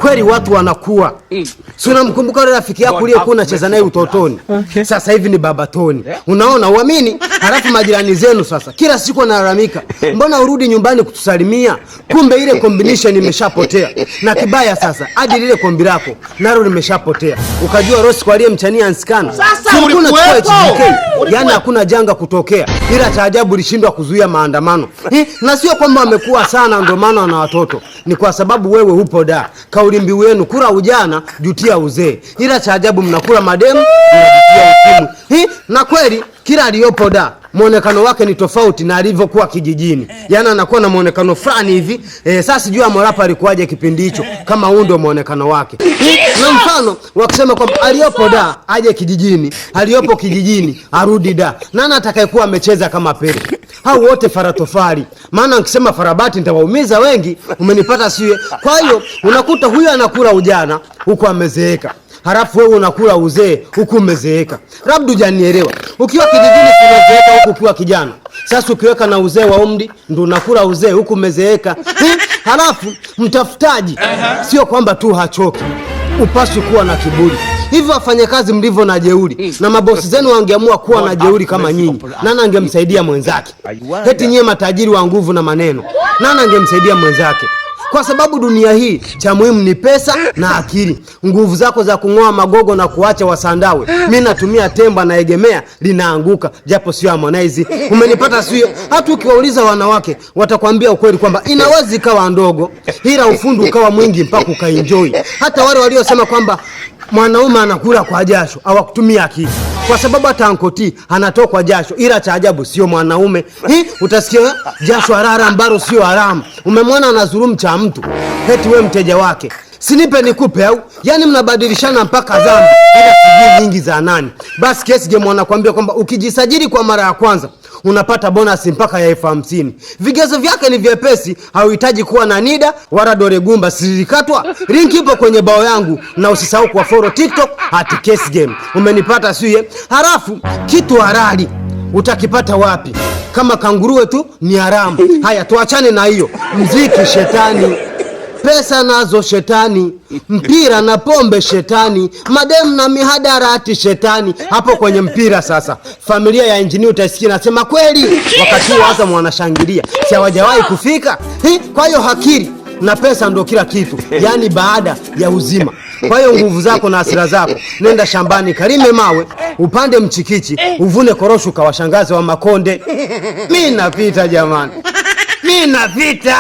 kweli watu wanakuwa. Si unamkumbuka yule rafiki yako uliyekuwa unacheza naye utotoni? Sasa hivi ni baba Toni. Unaona uamini? Halafu majirani zenu sasa kila siku wanalalamika, mbona urudi nyumbani kutusalimia? Kumbe ile combination imeshapotea. Na kibaya sasa hadi lile kombi lako nalo limeshapotea. Ukajua Rosi kwa aliyemchania Nsikana. Sasa ulikuwepo. Yaani hakuna janga kutokea. Ila cha ajabu lishindwa kuzuia maandamano. Na sio kwamba wamekuwa sana ndio maana na watoto. Ni kwa sababu wewe upo da. Kauli mbiu yenu kula ujana, jutia uzee. Ila cha ajabu mnakula mademu, mnajutia ukimwi. Na kweli kila aliyopo da muonekano wake ni tofauti na alivyokuwa kijijini. Yaani anakuwa na muonekano fulani hivi. Sasa sijui Amorapa alikuwaje kipindi hicho kama huu ndio muonekano wake. Na mfano wakisema kwamba aliyopo da aje kijijini, aliyopo kijijini arudi da. Nani atakayekuwa amecheza kama Pele? Hao wote faratofari. Maana nikisema farabati nitawaumiza wengi, umenipata siwe. Kwa hiyo unakuta huyu anakula ujana huko amezeeka. Halafu wewe unakula uzee huku umezeeka. Labda hujanielewa. Ukiwa kijijini unazeeka huku ukiwa kijana. Sasa ukiweka na uzee wa umri ndio unakula uzee huku umezeeka. Halafu mtafutaji sio kwamba tu hachoki. Upaswi kuwa na kiburi. Hivyo wafanyakazi mlivyo na jeuri na mabosi zenu wangeamua kuwa na jeuri kama nyinyi, nani angemsaidia mwenzake? Eti nyie matajiri wa nguvu na maneno, nani angemsaidia mwenzake? Kwa sababu dunia hii cha muhimu ni pesa na akili. Nguvu zako za kungoa magogo na kuacha wasandawe, mimi natumia temba na egemea linaanguka, japo sio Harmonize. Umenipata sio? Hata ukiwauliza wanawake watakwambia ukweli kwamba inaweza ikawa ndogo ila ufundi ukawa mwingi mpaka ukaenjoy. Hata wale waliosema kwamba mwanaume anakula kwa jasho hawakutumia akili. Kwa sababu hata Ankoti anatoka kwa jasho ila cha ajabu sio mwanaume. Utasikia jasho harara ambalo sio haramu. Umemwona anazulumu cha mtu. Eti wewe mteja wake. Sinipe nikupe au? Yaani mnabadilishana mpaka dhambi. Ila sijui nyingi za nani. Basi kesi game wanakuambia kwamba ukijisajili kwa mara ya kwanza unapata bonus mpaka ya 50,000. Vigezo vyake ni vyepesi, hauhitaji kuwa na NIDA wala dole gumba silikatwa. Link ipo kwenye bao yangu na usisahau kwa follow TikTok @casegame. Umenipata sio? Halafu kitu halali utakipata wapi? Kama kanguruwe tu ni haramu. Haya tuachane na hiyo. Muziki shetani. Pesa nazo shetani, mpira na pombe shetani, mademu na mihadarati shetani. Hapo kwenye mpira sasa, familia ya engineer utasikia nasema kweli, wakati waza mwanashangilia, si hawajawahi kufika. Kwa hiyo hakiri na pesa ndio kila kitu, yani baada ya uzima. Kwa hiyo nguvu zako na hasira zako, nenda shambani kalime mawe, upande mchikichi, uvune korosho kwa washangazi wa Makonde. Mimi napita jamani. Mimi napita.